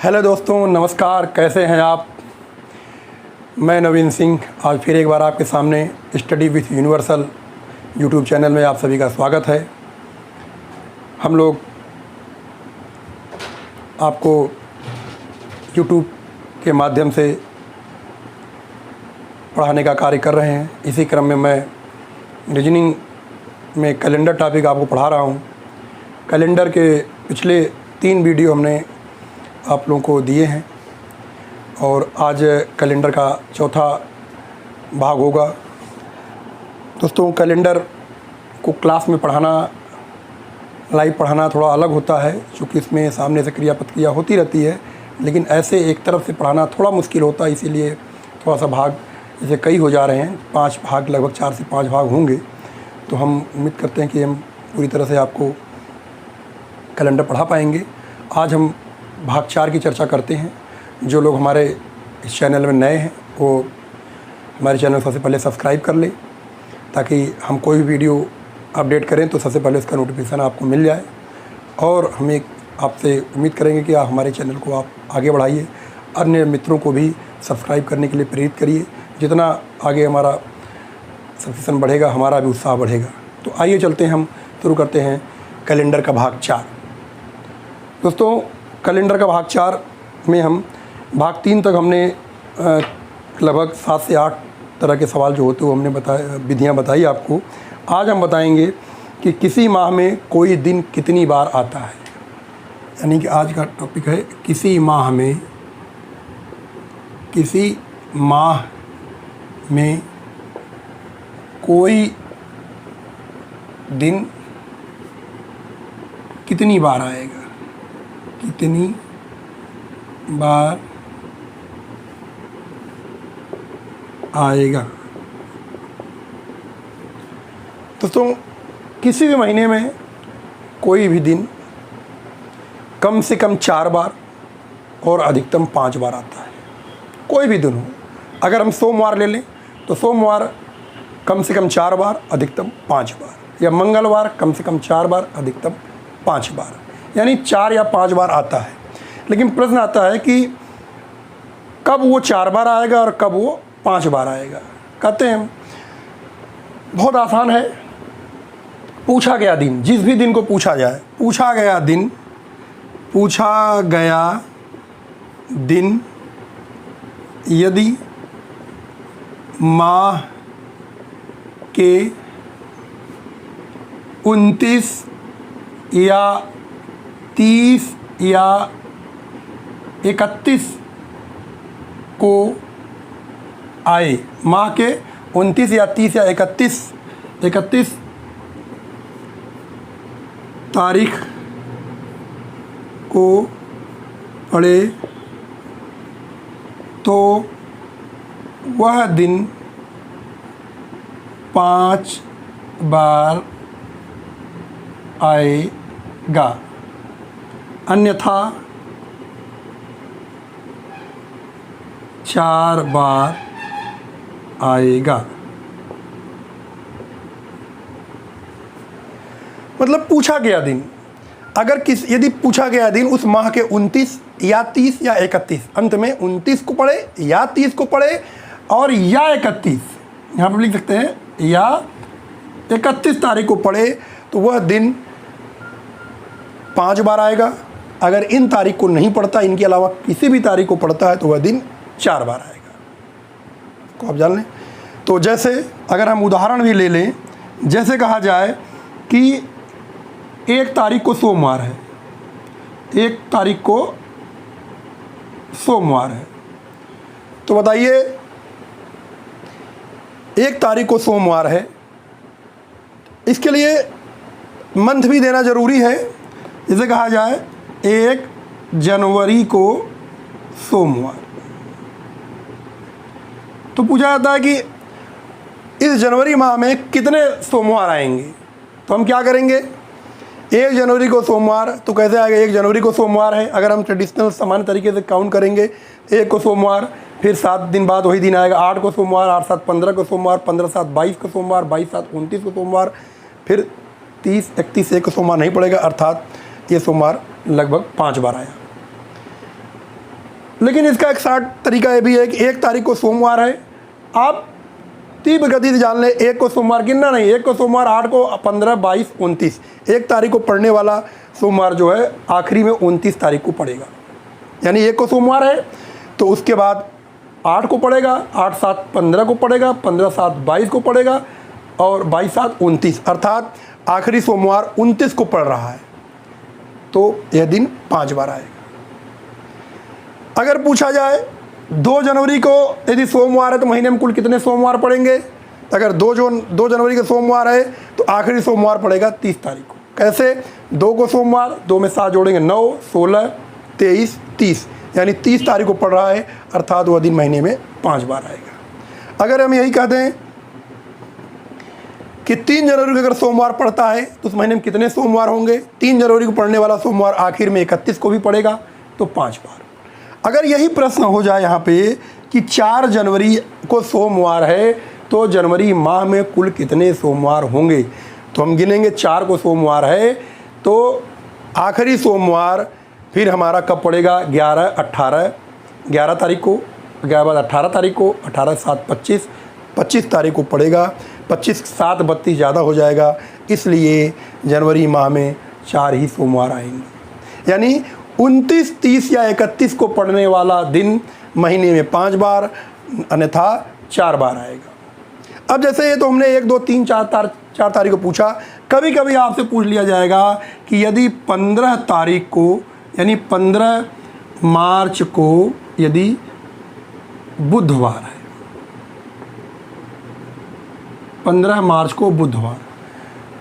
Hello दोस्तों, नमस्कार। कैसे हैं आप? मैं नवीन सिंह आज फिर एक बार आपके सामने study with universal YouTube channel में आप सभी का स्वागत है। हम लोग आपको यूट्यूब के माध्यम से पढ़ाने का कार्य कर रहे हैं। इसी क्रम में मैं रीजनिंग में कैलेंडर टॉपिक आपको पढ़ा रहा हूँ। कैलेंडर के पिछले 3 वीडियो हमने आप लोगों को दिए हैं और आज कैलेंडर का चौथा भाग होगा। दोस्तों, कैलेंडर को क्लास में पढ़ाना, लाइव पढ़ाना थोड़ा अलग होता है, क्योंकि इसमें सामने से क्रिया प्रतिक्रिया होती रहती है, लेकिन ऐसे एक तरफ से पढ़ाना थोड़ा मुश्किल होता है। इसीलिए थोड़ा सा भाग जैसे कई हो जा रहे हैं, 5 भाग, लगभग 4 से 5 भाग होंगे। तो हम उम्मीद करते हैं कि हम पूरी तरह से आपको कैलेंडर पढ़ा पाएंगे। आज हम भाग 4 की चर्चा करते हैं। जो लोग हमारे इस चैनल में नए हैं वो हमारे चैनल को सबसे पहले सब्सक्राइब कर लें, ताकि हम कोई भी वीडियो अपडेट करें तो सबसे पहले उसका नोटिफिकेशन आपको मिल जाए। और हम एक आपसे उम्मीद करेंगे कि आप हमारे चैनल को आप आगे बढ़ाइए, अन्य मित्रों को भी सब्सक्राइब करने के लिए प्रेरित करिए। जितना आगे हमारा सब्सक्रिप्शन बढ़ेगा, हमारा भी उत्साह बढ़ेगा। तो आइए चलते हैं, हम शुरू करते हैं कैलेंडर का भाग 4। दोस्तों, कैलेंडर का भाग 4 में हम भाग 3 तक हमने लगभग 7 से 8 तरह के सवाल जो होते हैं वो हमने बताया, विधियाँ बताई आपको। आज हम बताएंगे कि किसी माह में कोई दिन कितनी बार आता है। यानी कि आज का टॉपिक है किसी माह में कोई दिन कितनी बार आएगा, कितनी बार आएगा। दोस्तों, किसी भी महीने में कोई भी दिन कम से कम 4 बार और अधिकतम 5 बार आता है। कोई भी दिन हो, अगर हम सोमवार ले लें तो सोमवार कम से कम 4 बार, अधिकतम 5 बार, या मंगलवार कम से कम 4 बार, अधिकतम 5 बार, यानी 4 या 5 बार आता है। लेकिन प्रश्न आता है कि कब वो 4 बार आएगा और कब वो 5 बार आएगा। कहते हैं बहुत आसान है। पूछा गया दिन, जिस भी दिन को पूछा जाए, पूछा गया दिन यदि माह के 29 या 30 या 31 को आए, माह के 29 या 30 या 31 तारीख को पड़े, तो वह दिन 5 बार आएगा, अन्यथा 4 बार आएगा। मतलब पूछा गया दिन, अगर यदि पूछा गया दिन उस माह के 29 या 30 या 31, अंत में 29 को पढ़े या 30 को पढ़े और या 31, यहाँ पर लिख सकते हैं, या 31 तारीख को पढ़े, तो वह दिन 5 बार आएगा। अगर इन तारीख को नहीं पढ़ता, इनके अलावा किसी भी तारीख को पढ़ता है, तो वह दिन 4 बार आएगा। को आप जान लें। तो जैसे अगर हम उदाहरण भी ले लें, जैसे कहा जाए कि 1 तारीख को सोमवार है, 1 तारीख को सोमवार है, तो बताइए 1 तारीख को सोमवार है, इसके लिए मंथ भी देना ज़रूरी है। जैसे कहा जाए 1 जनवरी को सोमवार, तो पूछा जाता है कि इस जनवरी माह में कितने सोमवार आएंगे। तो हम क्या करेंगे, 1 जनवरी को सोमवार, तो कैसे आएगा, 1 जनवरी को सोमवार है। अगर हम ट्रेडिशनल सामान्य तरीके से काउंट करेंगे, 1 को सोमवार, फिर 7 दिन बाद वही दिन आएगा, 8 को सोमवार, 8 7 15 को सोमवार, 15 7 22 को सोमवार, 22 7 29 को सोमवार, फिर 30 31 एक को सोमवार नहीं पड़ेगा, अर्थात ये सोमवार लगभग 5 बार आया। लेकिन इसका एक शार्ट तरीका ये भी है कि 1 तारीख को सोमवार है, आप तीव्र गति से जान लें 1 को सोमवार गिनना नहीं, 1 को सोमवार, 8 को 15, 22, 29, 1 तारीख को पड़ने वाला सोमवार जो है आखिरी में 29 तारीख को पड़ेगा। यानी 1 को सोमवार है तो उसके बाद 8 को पड़ेगा, 8 7 15 को पड़ेगा, 15 7 22 को पड़ेगा और 22 7 29, अर्थात आखिरी सोमवार 29 को पड़ रहा है तो यह दिन 5 बार आएगा। अगर पूछा जाए 2 जनवरी को यदि सोमवार है तो महीने में कुल कितने सोमवार पड़ेंगे? अगर 2 जनवरी का सोमवार है तो आखिरी सोमवार पड़ेगा 30 तारीख को। कैसे? 2 को सोमवार, 2 में 7 जोड़ेंगे 9, 16, 23, 30, यानी 30 तारीख को पड़ रहा है, अर्थात वह दिन महीने में 5 बार आएगा। अगर हम यही कहते हैं कि 3 जनवरी को अगर सोमवार पड़ता है तो उस महीने में कितने सोमवार होंगे? 3 जनवरी को पड़ने वाला सोमवार आखिर में 31 को भी पड़ेगा तो 5 बार। अगर यही प्रश्न हो जाए यहाँ पे कि 4 जनवरी को सोमवार है तो जनवरी माह में कुल कितने सोमवार होंगे, तो हम गिनेंगे 4 को सोमवार है तो आखिरी सोमवार फिर हमारा कब पड़ेगा? 11 तारीख को, 11 बाद 18 तारीख को, 18 7 25, 25 तारीख को पड़ेगा। 25 7 32 ज़्यादा हो जाएगा, इसलिए जनवरी माह में 4 ही सोमवार आएंगे। यानी 29, 30 या 31 को पड़ने वाला दिन महीने में 5 बार, अन्यथा 4 बार आएगा। अब जैसे ये तो हमने 1 2 3 4 तारीख को पूछा, कभी कभी आपसे पूछ लिया जाएगा कि यदि 15 तारीख को यानी 15 मार्च को यदि बुधवार है, 15 मार्च को बुधवार,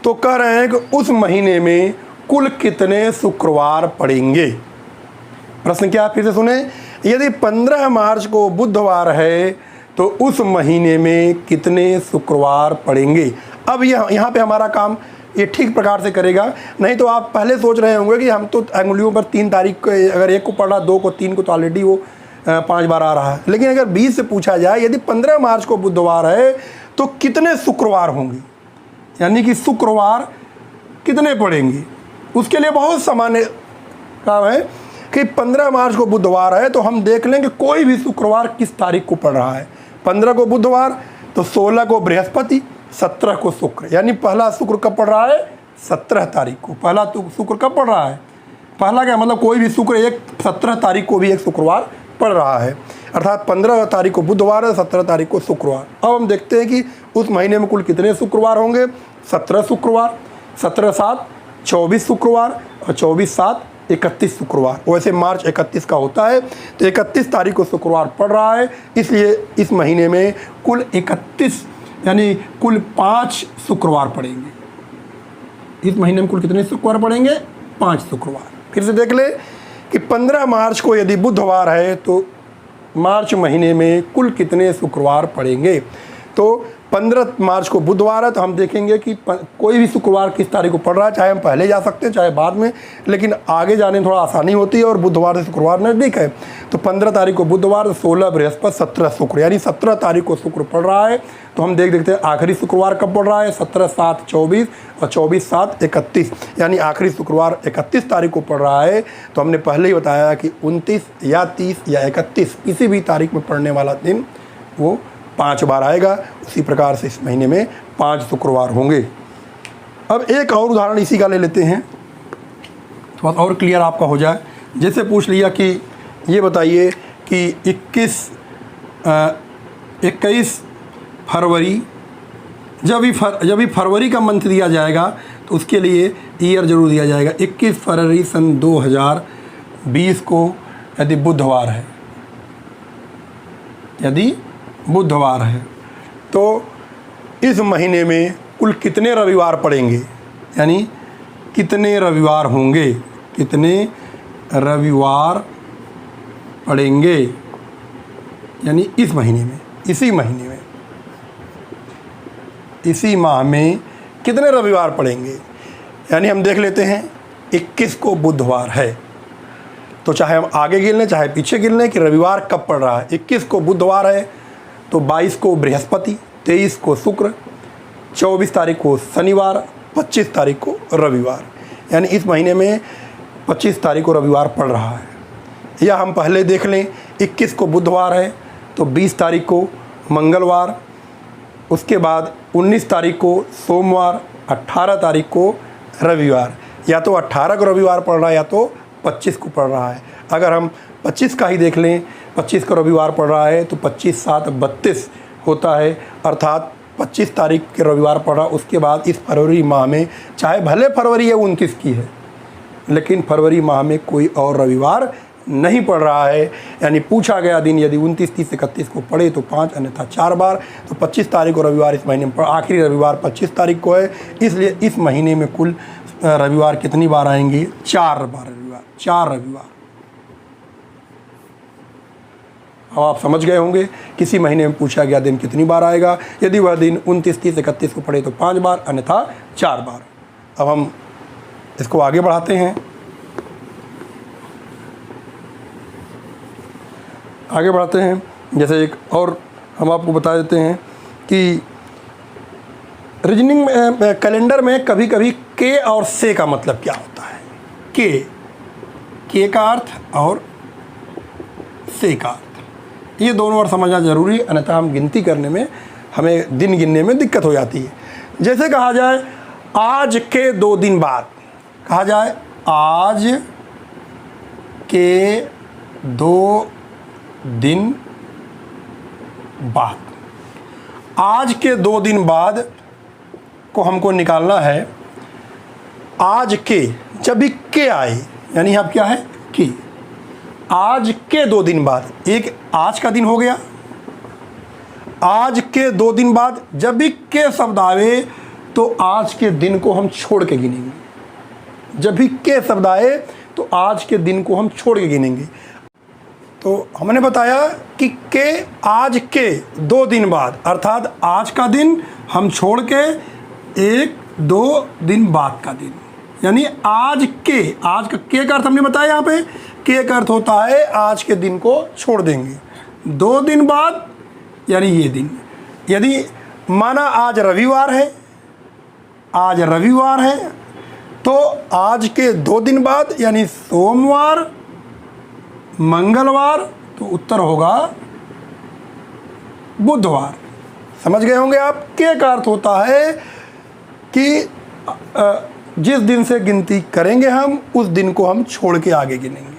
तो कह रहे हैं कि उस महीने में कुल कितने शुक्रवार पड़ेंगे। प्रश्न क्या, फिर से सुने, यदि 15 मार्च को बुधवार है तो उस महीने में कितने शुक्रवार पड़ेंगे। अब यहाँ पे हमारा काम ये ठीक प्रकार से करेगा, नहीं तो आप पहले सोच रहे होंगे कि हम तो अंगुलियों पर 3 तारीख को अगर 1 को पढ़ रहा, 2 को, 3 को तो ऑलरेडी वो 5 बार आ रहा है। लेकिन अगर 20 से पूछा जाए यदि 15 मार्च को बुधवार है तो कितने शुक्रवार होंगे, यानी कि शुक्रवार कितने पड़ेंगे, उसके लिए बहुत सामान्य काम है कि 15 मार्च को बुधवार है तो हम देख लें कि कोई भी शुक्रवार किस तारीख को पड़ रहा है। 15 को बुधवार तो 16 को बृहस्पति, 17 को शुक्र, यानी पहला शुक्र कब पड़ रहा है? 17 तारीख को। पहला शुक्र कब पड़ रहा है? पहला क्या मतलब कोई भी शुक्र 17 तारीख को भी एक शुक्रवार पड़ रहा है, अर्थात 15 तारीख को बुधवार है, 17 तारीख को शुक्रवार। अब हम देखते हैं कि उस महीने में कुल कितने शुक्रवार होंगे। 17 शुक्रवार, 17 7 24 शुक्रवार और 24 7 31 शुक्रवार। वैसे मार्च 31 का होता है तो 31 तारीख को शुक्रवार पड़ रहा है, इसलिए इस महीने में कुल 31 यानी कुल 5 शुक्रवार पड़ेंगे। इस महीने में कुल कितने शुक्रवार पड़ेंगे? 5 शुक्रवार। फिर से देख ले कि 15 मार्च को यदि बुधवार है तो मार्च महीने में कुल कितने शुक्रवार पड़ेंगे। तो 15 मार्च को बुधवार है तो हम देखेंगे कि कोई भी शुक्रवार किस तारीख को पड़ रहा है, चाहे हम पहले जा सकते हैं चाहे बाद में, लेकिन आगे जाने में थोड़ा आसानी होती है और बुधवार से शुक्रवार नज़दीक है। तो 15 तारीख को बुधवार, 16 बृहस्पति, 17 शुक्र, यानी 17 तारीख को शुक्र पड़ रहा है। तो हम देखते हैं आखिरी शुक्रवार कब पड़ रहा है। 17 7 24 और 24 7 31, यानी आखिरी शुक्रवार 31 तारीख को पड़ रहा है। तो हमने पहले ही बताया कि 29 या 30 या 31 किसी भी तारीख में पड़ने वाला दिन वो 5 बार आएगा। उसी प्रकार से इस महीने में 5 शुक्रवार होंगे। अब एक और उदाहरण इसी का ले लेते हैं, थोड़ा और क्लियर आपका हो जाए। जैसे पूछ लिया कि ये बताइए कि 21 फरवरी, जब भी फरवरी का मंथ दिया जाएगा तो उसके लिए ईयर जरूर दिया जाएगा। 21 फरवरी सन 2020 को यदि बुधवार है, यदि बुधवार है तो इस महीने में कुल कितने रविवार पड़ेंगे, यानी कितने रविवार होंगे, कितने रविवार पड़ेंगे, यानी इस महीने में, इसी महीने में, इसी माह में कितने रविवार पड़ेंगे। यानी हम देख लेते हैं 21 को बुधवार है तो चाहे हम आगे गिन लें चाहे पीछे गिन लें कि रविवार कब पड़ रहा है। 21 को बुधवार है तो 22 को बृहस्पति, 23 को शुक्र, 24 तारीख को शनिवार, 25 तारीख को रविवार, यानी इस महीने में 25 तारीख को रविवार पड़ रहा है। या हम पहले देख लें, 21 को बुधवार है तो 20 तारीख को मंगलवार, उसके बाद 19 तारीख को सोमवार, 18 तारीख को रविवार। या तो 18 को रविवार पड़ रहा है या तो 25 को पड़ रहा है। अगर हम 25 का ही देख लें, 25 को रविवार पड़ रहा है तो 25 7 32 होता है, अर्थात 25 तारीख के रविवार पड़ रहा। उसके बाद इस फरवरी माह में, चाहे भले फरवरी है 29 की है, लेकिन फरवरी माह में कोई और रविवार नहीं पड़ रहा है। यानी पूछा गया दिन यदि 29, 30, 31 को पड़े तो 5, अन्यथा 4 बार। तो 25 तारीख को रविवार इस महीने में आखिरी रविवार 25 तारीख को है, इसलिए इस महीने में कुल रविवार कितनी बार आएंगे? 4 बार रविवार, 4 रविवार। अब आप समझ गए होंगे किसी महीने में पूछा गया दिन कितनी बार आएगा। यदि वह दिन 29, 30, 31 को पड़े तो 5 बार, अन्यथा 4 बार। अब हम इसको आगे बढ़ाते हैं। आगे बढ़ाते हैं, जैसे एक और हम आपको बता देते हैं कि रीजनिंग में, कैलेंडर में कभी कभी के और से का मतलब क्या होता है। के का अर्थ और से का अर्थ, ये दोनों वर्ड समझना जरूरी है, अन्यथा हम गिनती करने में, हमें दिन गिनने में दिक्कत हो जाती है। जैसे कहा जाए आज के 2 दिन बाद, कहा जाए आज के 2 दिन बाद। आज के 2 दिन बाद को हमको निकालना है। आज के, जब भी के आए, यानी यहाँ क्या है के, आज के 2 दिन बाद, एक आज का दिन हो गया, आज के 2 दिन बाद जब भी के शब्द आए तो आज के दिन को हम छोड़ के गिनेंगे। जब भी के शब्द आए तो आज के दिन को हम छोड़ के गिनेंगे। तो हमने बताया कि के आज के 2 दिन बाद, अर्थात आज का दिन हम छोड़ के 1-2 दिन बाद का दिन, यानी आज के, आज का के अर्थ हमने बताया। यहाँ पे के का अर्थ होता है आज के दिन को छोड़ देंगे। 2 दिन बाद यानी ये दिन, यदि माना आज रविवार है, आज रविवार है तो आज के 2 दिन बाद यानी सोमवार, मंगलवार, तो उत्तर होगा बुधवार। समझ गए होंगे आप। के का अर्थ होता है कि जिस दिन से गिनती करेंगे हम उस दिन को हम छोड़ के आगे गिनेंगे।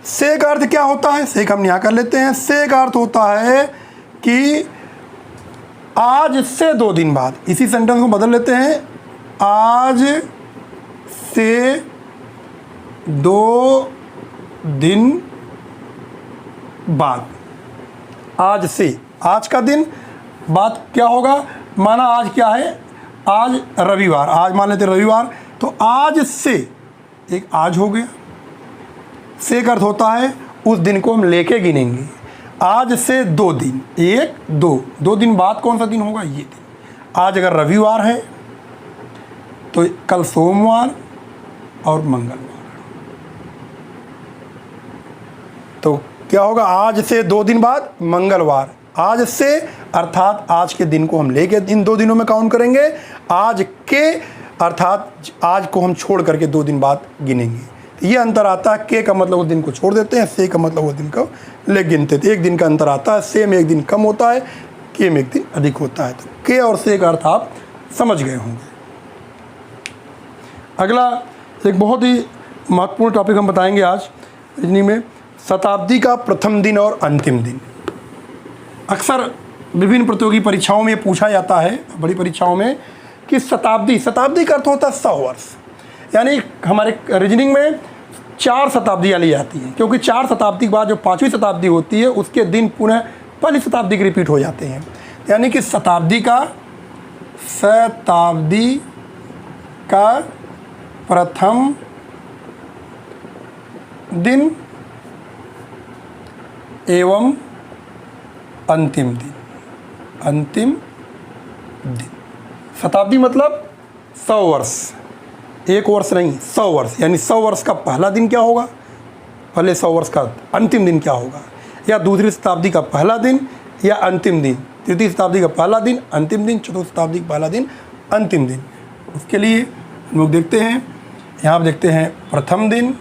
से का अर्थ क्या होता है? से का हम यहाँ कर लेते हैं। से का अर्थ होता है कि आज से 2 दिन बाद, इसी सेंटेंस को बदल लेते हैं, आज से 2 दिन बाद। आज से, आज का दिन, बाद क्या होगा? माना आज क्या है? आज रविवार, आज मान लेते रविवार, तो आज से एक आज हो गया। से का अर्थ होता है उस दिन को हम लेके गिनेंगे। आज से 2 दिन, 1-2 दिन बाद कौन सा दिन होगा? ये दिन। आज अगर रविवार है तो कल सोमवार और मंगलवार। तो क्या होगा? आज से 2 दिन बाद मंगलवार। आज से अर्थात आज के दिन को हम लेके इन 2 दिनों में काउंट करेंगे। आज के अर्थात आज को हम छोड़ करके 2 दिन बाद गिनेंगे। तो ये अंतर आता है। के का मतलब उस दिन को छोड़ देते हैं, से का मतलब उस दिन को ले गिनते थे। एक दिन का अंतर आता है। से में एक दिन कम होता है, के में एक दिन अधिक होता है। तो के और से का अर्थ आप समझ गए होंगे। अगला एक बहुत ही महत्वपूर्ण टॉपिक हम बताएंगे आज रीजनिंग में, शताब्दी का प्रथम दिन और अंतिम दिन। अक्सर विभिन्न प्रतियोगी परीक्षाओं में पूछा जाता है, बड़ी परीक्षाओं में, कि शताब्दी का अर्थ होता है 100 वर्ष। यानी हमारे रीजनिंग में 4 शताब्दियाँ ली जाती हैं, क्योंकि 4 शताब्दी के बाद जो 5वीं शताब्दी होती है उसके दिन पुनः पहली शताब्दी के रिपीट हो जाते हैं। यानी कि शताब्दी का प्रथम दिन एवं अंतिम दिन। शताब्दी मतलब 100 वर्ष, 1 वर्ष नहीं, 100 वर्ष। यानी 100 वर्ष का पहला दिन क्या होगा, पहले 100 वर्ष का अंतिम दिन क्या होगा, या दूसरी शताब्दी का पहला दिन या अंतिम दिन, तृतीय शताब्दी का पहला दिन अंतिम दिन, चतुर्थ शताब्दी का पहला दिन अंतिम दिन। उसके लिए हम लोग देखते हैं, यहाँ देखते हैं प्रथम दिन,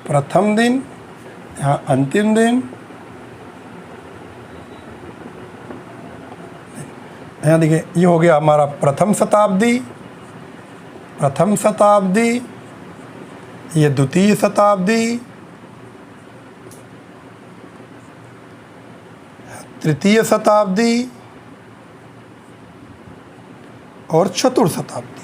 प्रथम दिन, यहाँ अंतिम दिन, यहाँ देखिए ये हो गया हमारा प्रथम शताब्दी, ये द्वितीय शताब्दी, तृतीय शताब्दी और चतुर्थ शताब्दी।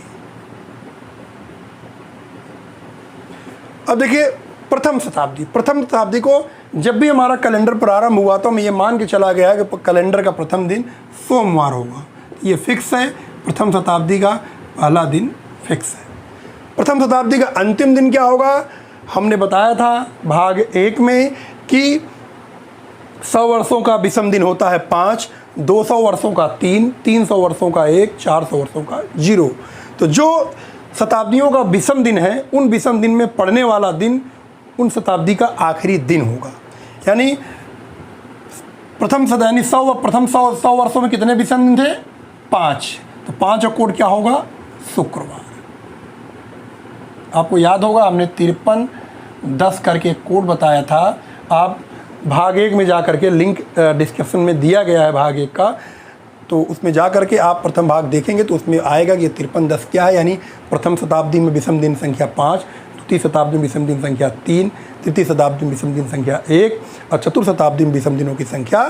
अब देखिए प्रथम शताब्दी को जब भी हमारा कैलेंडर प्रारंभ हुआ तो मैं ये मान के चला गया कि कैलेंडर का प्रथम दिन सोमवार होगा। ये फिक्स है, प्रथम शताब्दी का पहला दिन फिक्स है। प्रथम शताब्दी का अंतिम दिन क्या होगा? हमने बताया था भाग 1 में कि 100 वर्षों का विषम दिन होता है 5, 200 वर्षों का 3, 300 वर्षों का 1, 400 वर्षों का 0। तो जो शताब्दियों का विषम दिन है, उन विषम दिन में पड़ने वाला दिन उन शताब्दी का आखिरी दिन होगा। यानी प्रथम 100 वर्षों में कितने विषम दिन थे? 5। तो 5 का कोड क्या होगा? शुक्रवार। आपको याद होगा हमने 5310 करके कोड बताया था। आप भाग 1 में जा करके लिंक डिस्क्रिप्शन में दिया गया है भाग 1 का, तो उसमें जा करके आप प्रथम भाग देखेंगे तो उसमें आएगा कि 5310 क्या है। यानी प्रथम शताब्दी में विषम दिन संख्या 5, द्वितीय शताब्दी में विषम दिन संख्या 3, तृतीय शताब्दी में विषम दिन संख्या 1 और चतुर्थ शताब्दी में विषम दिनों की संख्या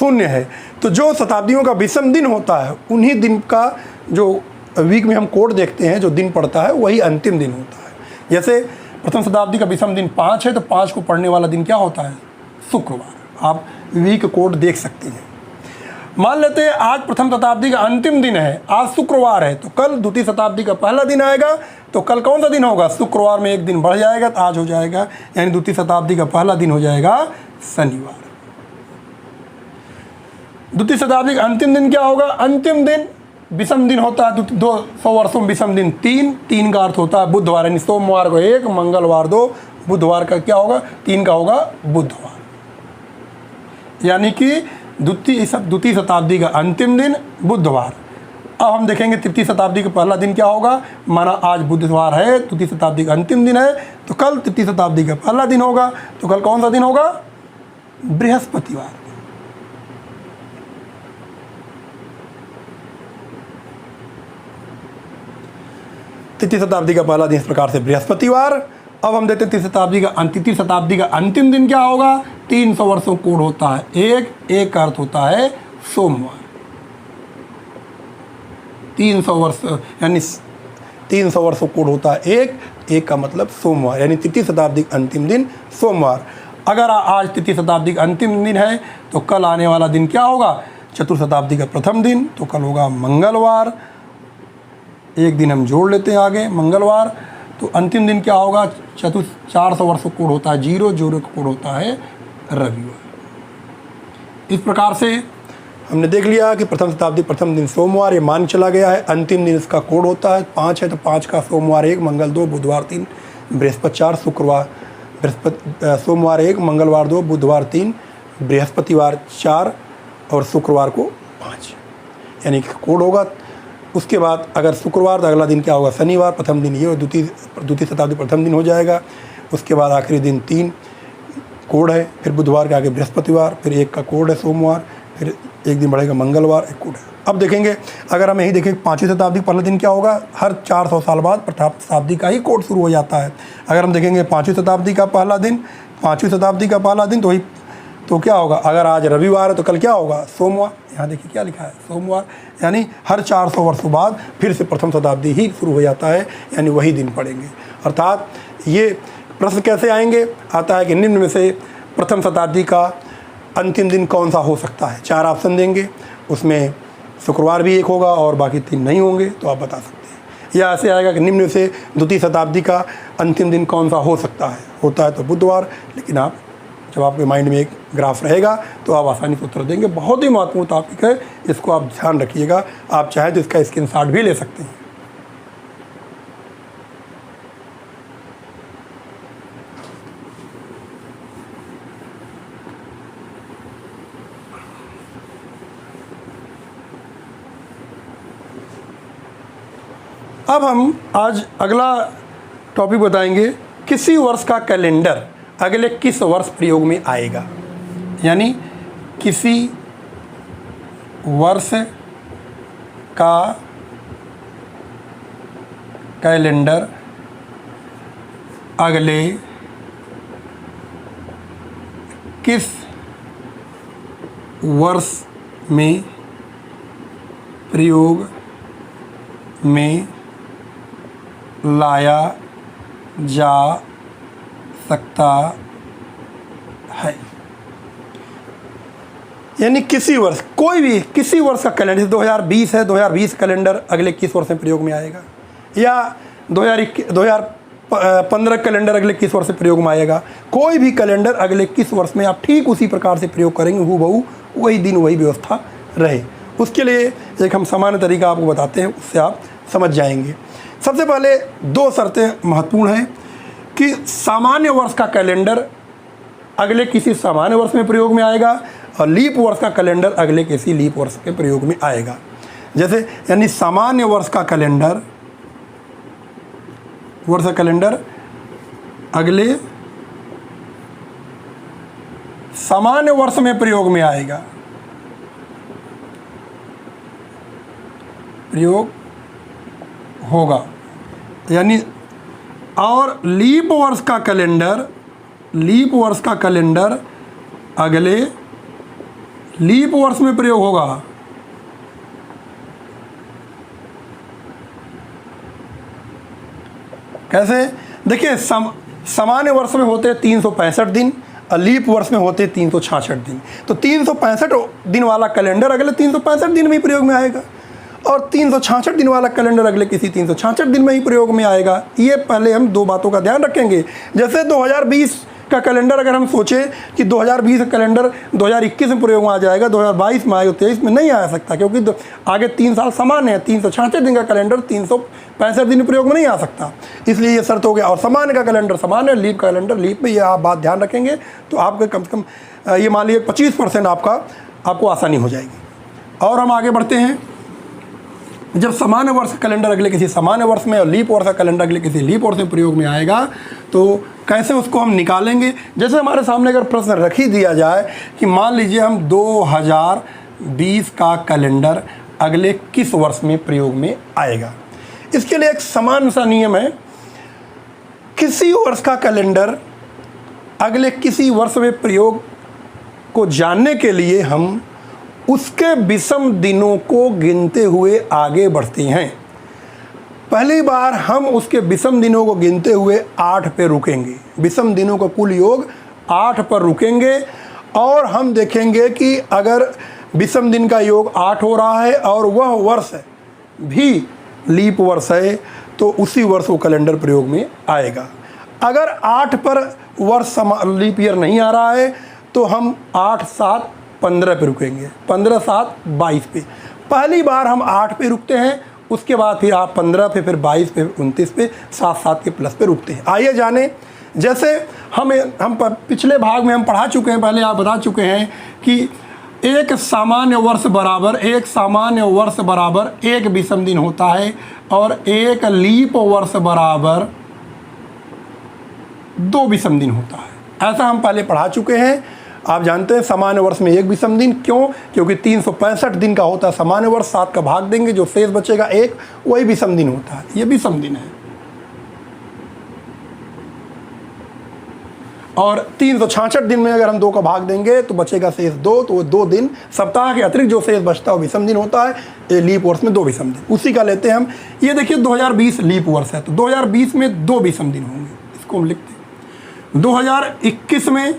0 है। तो जो शताब्दियों का विषम दिन होता है, उन्हीं दिन का जो वीक में हम कोड देखते हैं, जो दिन पड़ता है वही अंतिम दिन होता है। जैसे प्रथम शताब्दी का विषम दिन 5 है तो 5 को पढ़ने वाला दिन क्या होता है? शुक्रवार। आप वीक कोड देख सकते हैं। मान लेते हैं आज प्रथम शताब्दी का अंतिम दिन है, आज शुक्रवार है, तो कल द्वितीय शताब्दी का पहला दिन आएगा। तो कल कौन सा दिन होगा? शुक्रवार में एक दिन बढ़ जाएगा तो आज हो जाएगा, यानी द्वितीय शताब्दी का पहला दिन हो जाएगा शनिवार। द्वितीय शताब्दी का अंतिम दिन क्या होगा? अंतिम दिन विषम दिन होता है 200 वर्षों में विषम दिन 3 का अर्थ होता है बुधवार, यानी सोमवार को 1, मंगलवार 2, बुधवार का क्या होगा? 3 का होगा बुधवार। यानी कि द्वितीय शताब्दी का अंतिम दिन बुधवार। अब हम देखेंगे तृतीय शताब्दी का पहला दिन क्या होगा। माना आज बुधवार है, द्वितीय शताब्दी का अंतिम दिन है, तो कल तृतीय शताब्दी का पहला दिन होगा। तो कल कौन सा दिन होगा? बृहस्पतिवार। तृतीय शताब्दी का पहला दिन इस प्रकार से बृहस्पतिवार। अब हम देखते हैं तृतीय शताब्दी का अंतिम दिन क्या होगा। 300 वर्षों कोड होता है एक का अर्थ होता है सोमवार। 300 वर्ष यानी 300 वर्षों कोड होता है एक का मतलब सोमवार, यानी तृतीय शताब्दी का अंतिम दिन सोमवार। अगर आज तृतीय शताब्दी का अंतिम दिन है तो कल आने वाला दिन क्या होगा। चतुर्थ शताब्दी का प्रथम दिन, तो कल होगा मंगलवार। एक दिन हम जोड़ लेते हैं आगे मंगलवार। तो अंतिम दिन क्या होगा। 400 वर्षों कोड होता है जीरो का कोड होता है रविवार। इस प्रकार से हमने देख लिया कि प्रथम शताब्दी प्रथम दिन सोमवार, ये मान चला गया है। अंतिम दिन इसका कोड होता है 5 है, तो 5 का सोमवार 1, मंगल 2, बुधवार 3, बृहस्पति 4, शुक्रवार सोमवार 1, मंगलवार 2, बुधवार 3, बृहस्पतिवार 4 और शुक्रवार को 5, यानी कि कोड होगा। उसके बाद अगर शुक्रवार तो अगला दिन क्या होगा शनिवार। प्रथम दिन ये द्वितीय शताब्दी प्रथम दिन हो जाएगा। उसके बाद आखिरी दिन 3 कोड है, फिर बुधवार के आगे बृहस्पतिवार, फिर 1 का कोड है सोमवार, फिर एक दिन बढ़ेगा मंगलवार, 1 कोड है। अब देखेंगे अगर हम यही देखें 5वीं शताब्दी का पहला दिन क्या होगा। हर 400 साल बाद प्रथम शताब्दी का ही कोड शुरू हो जाता है। अगर हम देखेंगे 5वीं शताब्दी का पहला दिन तो वही तो क्या होगा। अगर आज रविवार है तो कल क्या होगा सोमवार। यहाँ देखिए क्या लिखा है सोमवार, यानी हर 400 वर्षों बाद फिर से प्रथम शताब्दी ही शुरू हो जाता है, यानी वही दिन पड़ेंगे। अर्थात ये प्रश्न कैसे आएंगे, आता है कि निम्न में से प्रथम शताब्दी का अंतिम दिन कौन सा हो सकता है। 4 ऑप्शन देंगे, उसमें शुक्रवार भी एक होगा और बाकी 3 नहीं होंगे, तो आप बता सकते हैं। या ऐसे आएगा कि निम्न में से द्वितीय शताब्दी का अंतिम दिन कौन सा हो सकता है। होता है तो बुधवार, लेकिन आप जब आपके माइंड में एक ग्राफ रहेगा तो आप आसानी से उत्तर देंगे। बहुत ही महत्वपूर्ण टॉपिक है, इसको आप ध्यान रखिएगा। आप चाहें तो इसका स्क्रीनशॉट भी ले सकते हैं। अब हम आज अगला टॉपिक बताएंगे। किसी वर्ष का कैलेंडर अगले किस वर्ष प्रयोग में आएगा। यानी किसी वर्ष का कैलेंडर अगले किस वर्ष में प्रयोग में लाया जा सकता है। यानी किसी वर्ष, कोई भी किसी वर्ष का कैलेंडर, 2020 है, 2020 कैलेंडर अगले किस वर्ष में प्रयोग में आएगा, या 2015 कैलेंडर अगले किस वर्ष से प्रयोग में आएगा। कोई भी कैलेंडर अगले किस वर्ष में आप ठीक उसी प्रकार से प्रयोग करेंगे, हूबहू वही दिन वही व्यवस्था रहे। उसके लिए एक हम सामान्य तरीका आपको बताते हैं, उससे आप समझ जाएंगे। सबसे पहले दो शर्तें महत्वपूर्ण हैं कि सामान्य वर्ष का कैलेंडर अगले किसी सामान्य वर्ष में प्रयोग में आएगा और लीप वर्ष का कैलेंडर अगले किसी लीप वर्ष के प्रयोग में आएगा। जैसे यानी सामान्य वर्ष का कैलेंडर अगले सामान्य वर्ष में प्रयोग में आएगा, प्रयोग होगा। यानी और लीप वर्ष का कैलेंडर अगले लीप वर्ष में प्रयोग होगा। कैसे? देखिए, सामान्य वर्ष में होते 365 दिन और लीप वर्ष में होते 366 दिन। तो 365 दिन वाला कैलेंडर अगले 365 दिन में ही प्रयोग में आएगा और 366 दिन वाला कैलेंडर अगले किसी 366 दिन में ही प्रयोग में आएगा। ये पहले हम दो बातों का ध्यान रखेंगे। जैसे 2020 का कैलेंडर अगर हम सोचें कि 2020 का कैलेंडर 2021 में प्रयोग में आ जाएगा, 2022 में आएगा, 23 में नहीं आ सकता, क्योंकि आगे 3 साल समान है। 366 दिन का कैलेंडर 365 दिन प्रयोग में नहीं आ सकता, इसलिए ये शर्त हो गया। और सामान्य का कैलेंडर सामान्य, लीप का कैलेंडर लीप में, ये आप बात ध्यान रखेंगे तो आपके कम से कम ये मान लीजिए 25% आपको आसानी हो जाएगी। और हम आगे बढ़ते हैं। जब सामान्य वर्ष का कैलेंडर अगले किसी सामान्य वर्ष में और लीप वर्ष का कैलेंडर अगले किसी लीप वर्ष में प्रयोग में आएगा तो कैसे उसको हम निकालेंगे। जैसे हमारे सामने अगर प्रश्न रख ही दिया जाए कि मान लीजिए हम 2020 का कैलेंडर अगले किस वर्ष में प्रयोग में आएगा, इसके लिए एक समान सा नियम है। किसी वर्ष का कैलेंडर अगले किसी वर्ष में प्रयोग को जानने के लिए हम उसके विषम दिनों को गिनते हुए आगे बढ़ते हैं। पहली बार हम उसके विषम दिनों को गिनते हुए 8 पे रुकेंगे। विषम दिनों का कुल योग 8 पर रुकेंगे और हम देखेंगे कि अगर विषम दिन का योग 8 हो रहा है और वह वर्ष भी लीप वर्ष है तो उसी वर्ष वो कैलेंडर प्रयोग में आएगा। अगर 8 पर वर्ष लीप ईयर नहीं आ रहा है तो हम 8, 7, 15 पे रुकेंगे। 15, 7, 22 पे। पहली बार हम 8 पे रुकते हैं, उसके बाद फिर आप 15 पे, फिर 22 पे, 29 पे, 7, 7 के प्लस पे रुकते हैं। आइए जाने, जैसे हम पिछले भाग में हम पढ़ा चुके हैं, पहले आप बता चुके हैं कि एक सामान्य वर्ष बराबर एक विषम दिन होता है और एक लीप वर्ष बराबर 2 विषम दिन होता है। ऐसा हम पहले पढ़ा चुके हैं। आप जानते हैं सामान्य वर्ष में एक विषम दिन, क्यों? क्योंकि 365 दिन का होता है सामान्य वर्ष, 7 का भाग देंगे, जो शेष बचेगा 1, वही विषम दिन होता है। ये विषम दिन है। और 366 दिन में अगर हम 2 का भाग देंगे तो बचेगा शेष 2, तो वो 2 दिन सप्ताह के अतिरिक्त जो शेष बचता है वो विषम दिन होता है। ये लीप वर्ष में 2 विषम दिन, उसी का लेते हैं हम। ये देखिए 2020 लीप वर्ष है तो 2020 में 2 विषम दिन होंगे, इसको हम लिखते हैं। 2021 में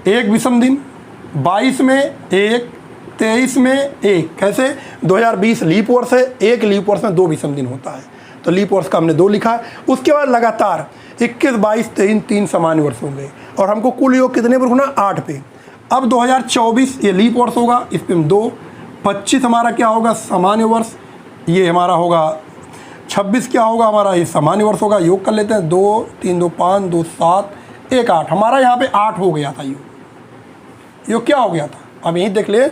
1 विषम दिन, 22 में 1, 23 में 1। कैसे? 2020 लीप वर्ष है, 1 लीप वर्ष में 2 विषम दिन होता है, तो लीप वर्ष का हमने 2 लिखा है। उसके बाद लगातार 21, 22, 23 3 सामान्य वर्ष होंगे और हमको कुल योग कितने पर होना? 8 पे। अब 2024 ये लीप वर्ष होगा, इस पर 2। 25 हमारा क्या होगा? सामान्य वर्ष, ये हमारा होगा 26 क्या होगा हमारा? ये सामान्य वर्ष होगा। योग कर लेते हैं, 2, 3, 2, 5, 2, 7, 1, 8। हमारा यहाँ पे 8 हो गया था योग क्या हो गया था? अब यही देख ले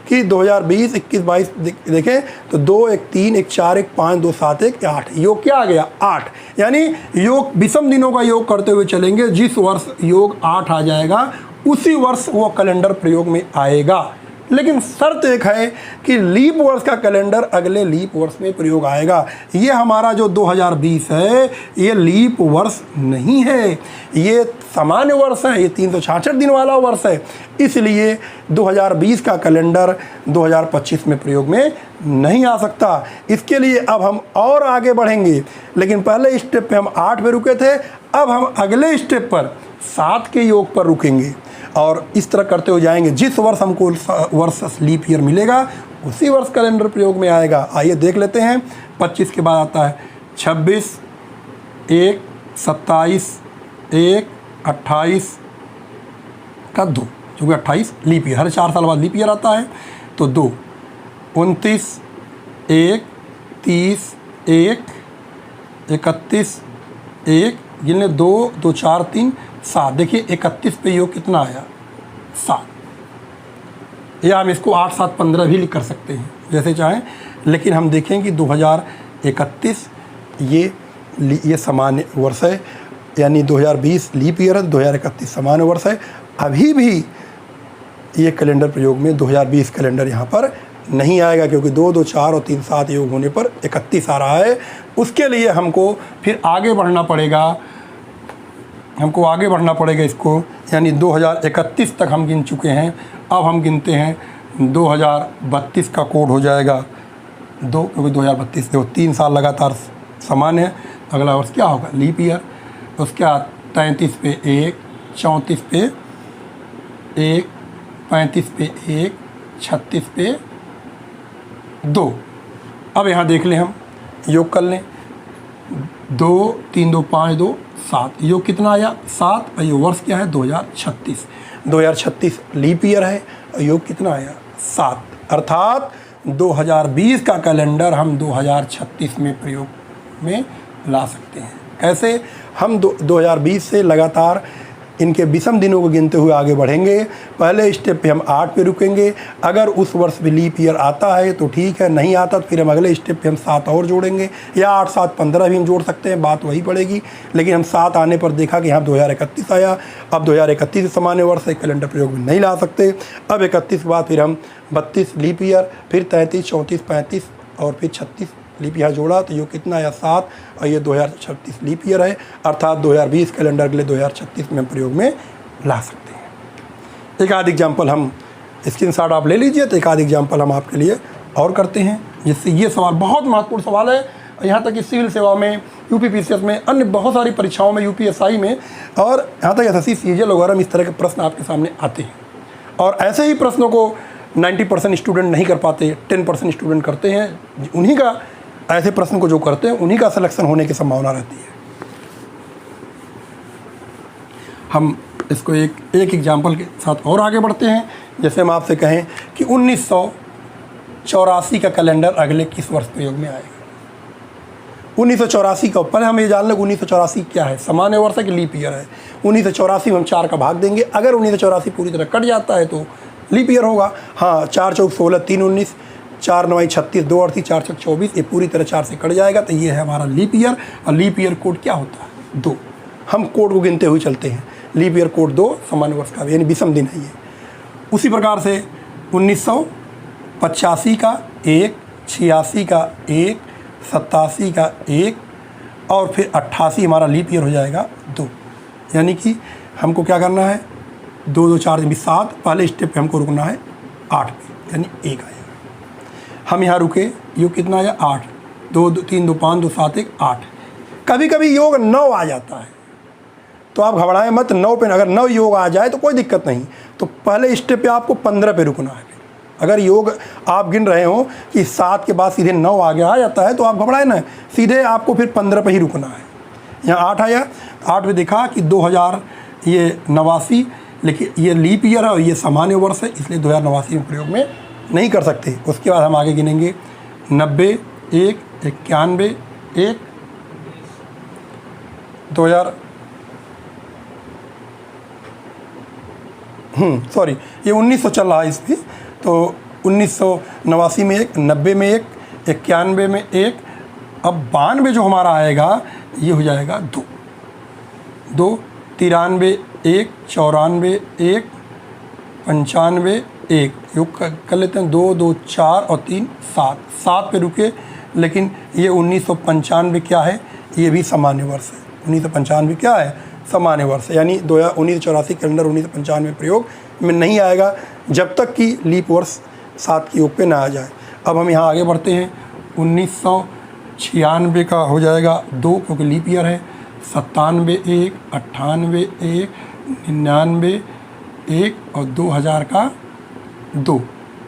कि 2020, 21, 22 देखें तो 2, 1, 3, 1, 4, 1, 5, 2, 7, 1, 8 योग क्या आ गया 8। यानी योग विषम दिनों का योग करते हुए चलेंगे, जिस वर्ष योग 8 आ जाएगा उसी वर्ष वो कैलेंडर प्रयोग में आएगा। लेकिन शर्त एक है कि लीप वर्ष का कैलेंडर अगले लीप वर्ष में प्रयोग आएगा। ये हमारा जो 2020 है ये लीप वर्ष नहीं है, ये सामान्य वर्ष है, ये 366 दिन वाला वर्ष है। इसलिए 2020 का कैलेंडर 2025 में प्रयोग में नहीं आ सकता। इसके लिए अब हम और आगे बढ़ेंगे, लेकिन पहले स्टेप पे हम 8 पे रुके थे, अब हम अगले स्टेप पर 7 के योग पर रुकेंगे और इस तरह करते हो जाएंगे। जिस वर्ष हमको वर्ष लीप ईयर मिलेगा उसी वर्ष कैलेंडर प्रयोग में आएगा। आइए देख लेते हैं। 25 के बाद आता है 26, 1, 27, 1, 28 का 2, क्योंकि 28 लीप ईयर, हर 4 साल बाद लीप ईयर आता है तो 2, 29, 1, 30, 1, 31, 1, गिनले 2, 2, 4, 3, 7। देखिए 31 पे योग कितना आया 7, या हम इसको 8, 7, 15 भी लिख कर सकते हैं जैसे चाहें। लेकिन हम देखें कि 2031 ये सामान्य वर्ष है, यानी 2020 लीप ईयर है, 2031 सामान्य वर्ष है। अभी भी ये कैलेंडर प्रयोग में 2020 कैलेंडर यहाँ पर नहीं आएगा, क्योंकि 2, 2, 4 और 3, 7 योग होने पर 31 आ रहा है। उसके लिए हमको फिर आगे बढ़ना पड़ेगा, इसको, यानी 2031 तक हम गिन चुके हैं। अब हम गिनते हैं 2032 का कोड हो जाएगा 2, क्योंकि 2032 देखो 3 साल लगातार समान है। अगला वर्ष क्या होगा लीप ईयर। उसके बाद 33 पे 1, 34 पे 1, 35 पे 1, 36 पे 2। अब यहाँ देख लें, हम योग कर लें। 2, 3, 2, 5, 2, 7 योग कितना आया 7। और ये वर्ष क्या है 2036। 2036 लीप ईयर है और योग कितना आया 7। अर्थात 2020 का कैलेंडर हम 2036 में प्रयोग में ला सकते हैं। कैसे? हम 2020 से लगातार इनके विषम दिनों को गिनते हुए आगे बढ़ेंगे। पहले स्टेप पे हम 8 पे रुकेंगे। अगर उस वर्ष भी लीप ईयर आता है तो ठीक है, नहीं आता तो फिर हम अगले स्टेप पे हम 7 और जोड़ेंगे, या 8, 7, 15 भी हम जोड़ सकते हैं, बात वही पड़ेगी। लेकिन हम 7 आने पर देखा कि यहाँ 2031 आया। अब 2031 सामान्य वर्ष है, कैलेंडर प्रयोग में नहीं ला सकते। अब 31 के बाद फिर हम 32 लीप ईयर, फिर 33, 34, 35 और फिर 36 लीप ईयर जोड़ा तो ये कितना आया 7। और ये 2036 लीप ईयर है। अर्थात 2020 कैलेंडर के लिए 2036 में प्रयोग में ला सकते हैं। एक आध एग्जाम्पल हम स्क्रीनशॉट आप ले लीजिए, तो एक आध एग्जाम्पल हम आपके लिए और करते हैं, जिससे ये सवाल बहुत महत्वपूर्ण सवाल है। यहाँ तक कि सिविल सेवा में, यूपीपीसीएस में, अन्य बहुत सारी परीक्षाओं में, यूपीएसआई में, और यहाँ तक एसएससी, सीजीएल वगैरह में इस तरह के प्रश्न आपके सामने आते हैं। और ऐसे ही प्रश्नों को 90% स्टूडेंट नहीं कर पाते, 10% स्टूडेंट करते हैं। उन्हीं का, ऐसे प्रश्न को जो करते हैं उन्हीं का सिलेक्शन होने की संभावना रहती है। हम इसको एक एग्जाम्पल के साथ और आगे बढ़ते हैं। जैसे हम आपसे कहें कि 1984 का कैलेंडर अगले किस वर्ष प्रयोग में आएगा। 1984 का, पहले हम ये जान लें 1984 क्या है, सामान्य वर्ष है कि लीप ईयर है। 1984 में हम 4 का भाग देंगे। अगर 1984 पूरी तरह कट जाता है तो लीप ईयर होगा। हाँ, 4 चौक 16, 3 19, 4 9 36, 2 38, 4 6 24, ये पूरी तरह 4 से कट जाएगा तो ये है हमारा लीप ईयर। और लीप ईयर कोड क्या होता है 2। हम कोड को गिनते हुए चलते हैं। लीप ईयर कोड 2 सामान्य वर्ष का, यानी विषम दिन है ये। उसी प्रकार से 1985 का 1, 86 का 1, 87 का 1 और फिर 88 हमारा लीप ईयर हो जाएगा 2। यानी कि हमको क्या करना है 2, 2, 4, 7। पहले स्टेप पे हमको रुकना है 8 पे, यानी 1 आएगा। हम यहाँ रुके, योग कितना आया 8। 2, 3, 2, 5, 2, 7, 1, 8। कभी कभी योग 9 आ जाता है तो आप घबराएं मत। 9 पे, अगर 9 योग आ जाए तो कोई दिक्कत नहीं। तो पहले स्टेप पे आपको 15 पे रुकना है। अगर योग आप गिन रहे हो कि 7 के बाद सीधे 9 आगे आ जाता है तो आप घबराए ना, सीधे आपको फिर 15 पे ही रुकना है। यहाँ 8 आया, 8 पे देखा कि 2089, लेकिन ये लीप ईयर है और ये सामान्य वर्ष है, इसलिए 2089 में प्रयोग में नहीं कर सकते। उसके बाद हम आगे गिनेंगे 90, 1, 91, 1, 2000 सॉरी, ये 1900 चल रहा है इस भी, तो 1989 में 1, 90 में 1, 91 में 1, अब 92 जो हमारा आएगा ये हो जाएगा 2, 93 1, 94 1, 95 1, योग कर लेते हैं 2 2 4 और 3 7 पे रुके। लेकिन ये 1995 क्या है, ये भी सामान्य वर्ष है। 1995 क्या है, सामान्य वर्ष है, यानी 1984 कैलेंडर 1995 प्रयोग में नहीं आएगा जब तक कि लीप वर्ष 7 के योग पे ना आ जाए। अब हम यहाँ आगे बढ़ते हैं। 1996 का हो जाएगा 2 क्योंकि लीप ईयर है। 97 1, 98 1, 99 1 और 2000 का 2,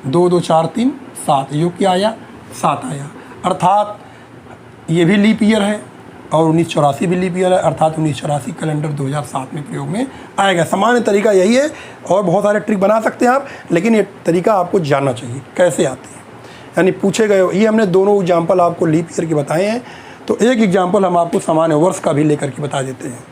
2 2 4 3 7, योग क्या आया, 7 आया। अर्थात ये भी लीप ईयर है और 1984 भी लीप ईयर है, अर्थात 1984 कैलेंडर 2007 में प्रयोग में आएगा। सामान्य तरीका यही है और बहुत सारे ट्रिक बना सकते हैं आप, लेकिन ये तरीका आपको जानना चाहिए कैसे आते हैं, यानी पूछे गए। ये हमने दोनों एग्जाम्पल आपको लीप ईयर के बताए हैं, तो एक एग्जाम्पल हम आपको सामान्य वर्ष का भी लेकर के बता देते हैं।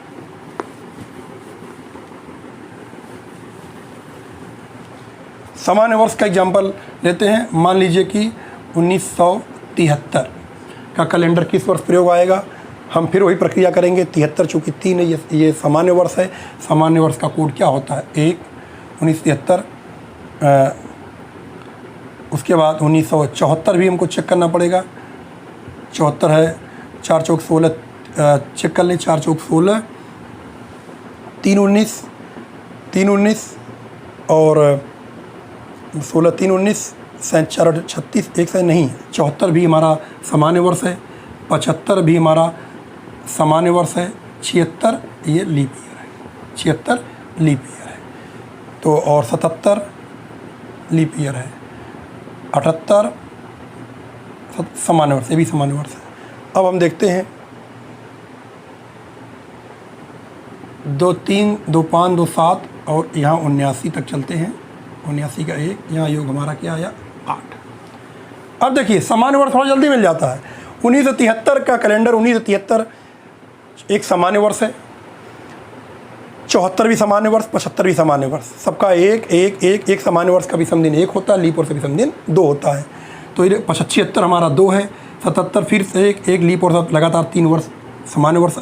सामान्य वर्ष का एग्जाम्पल लेते हैं। मान लीजिए कि 1973 का कैलेंडर किस वर्ष प्रयोग आएगा। हम फिर वही प्रक्रिया करेंगे। 73 चूँकि 3 है, ये सामान्य वर्ष है। सामान्य वर्ष का कोड क्या होता है, 1 1973। उसके बाद 1974 भी हमको चेक करना पड़ेगा। 74 है, 4 चौक 16 चेक कर लें, 4 चौक 16, 3 19, 3 19 और 16 3 19, 4 36, 1 से नहीं। 74 भी हमारा सामान्य वर्ष है। 75 भी हमारा सामान्य वर्ष है। 76 ये लीप ईयर है, 76 लीप ईयर है। तो और 77 लीप ईयर है। 78 सामान्य वर्ष, ये भी सामान्य वर्ष है। अब हम देखते हैं 2 3 2 5 2 7 और यहाँ 79 तक चलते हैं। 79 का 1, यहाँ योग हमारा क्या आया, 8। अब देखिए सामान्य वर्ष थोड़ा जल्दी मिल जाता है। 1973 का कैलेंडर 1973 एक सामान्य वर्ष है। 74 भी सामान्य वर्ष, 75 भी सामान्य वर्ष, सबका 1 1 1 1 सामान्य वर्ष का भी समदिन 1 होता है, लीप वर्ष का भी समदिन 2 होता है। तो ये 75 हमारा 2 है। 77 फिर से 1 लीप वर्ष, लगातार 3 वर्ष सामान्य वर्ष,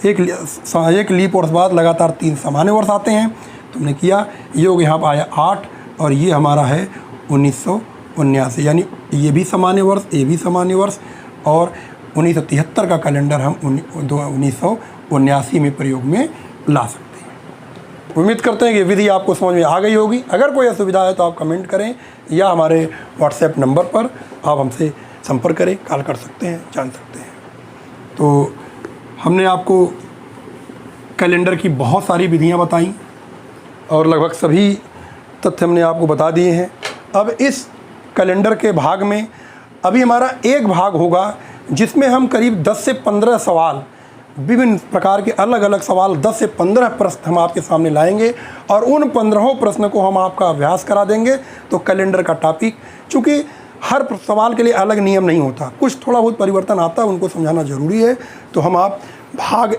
एक लीप वर्ष बाद लगातार 3 सामान्य वर्ष आते हैं। तो हमने किया, योग यहाँ पर आया 8 और ये हमारा है 1979, यानी ये भी सामान्य वर्ष, ये भी सामान्य वर्ष। और 1973 का कैलेंडर हम 1979 में प्रयोग में ला सकते हैं। उम्मीद करते हैं कि विधि आपको समझ में आ गई होगी। अगर कोई असुविधा है तो आप कमेंट करें या हमारे व्हाट्सएप नंबर पर आप हमसे संपर्क करें, कॉल कर सकते हैं, जान सकते हैं। तो हमने आपको कैलेंडर की बहुत सारी विधियाँ बताई और लगभग सभी तथ्य हमने आपको बता दिए हैं। अब इस कैलेंडर के भाग में अभी हमारा एक भाग होगा जिसमें हम करीब 10 से 15 सवाल, विभिन्न प्रकार के अलग अलग सवाल, 10 से 15 प्रश्न हम आपके सामने लाएंगे और उन 15 प्रश्न को हम आपका अभ्यास करा देंगे। तो कैलेंडर का टॉपिक, चूँकि हर सवाल के लिए अलग नियम नहीं होता, कुछ थोड़ा बहुत परिवर्तन आता है, उनको समझाना ज़रूरी है। तो हम आप भाग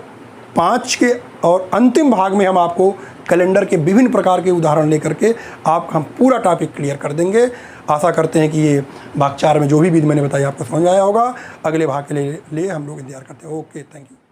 5 के और अंतिम भाग में हम आपको कैलेंडर के विभिन्न प्रकार के उदाहरण लेकर के हम पूरा टॉपिक क्लियर कर देंगे। आशा करते हैं कि ये भाग 4 में जो भी विधि मैंने बताई आपको समझ आया होगा। अगले भाग के लिए हम लोग इंतजार करते हैं। Okay, thank you.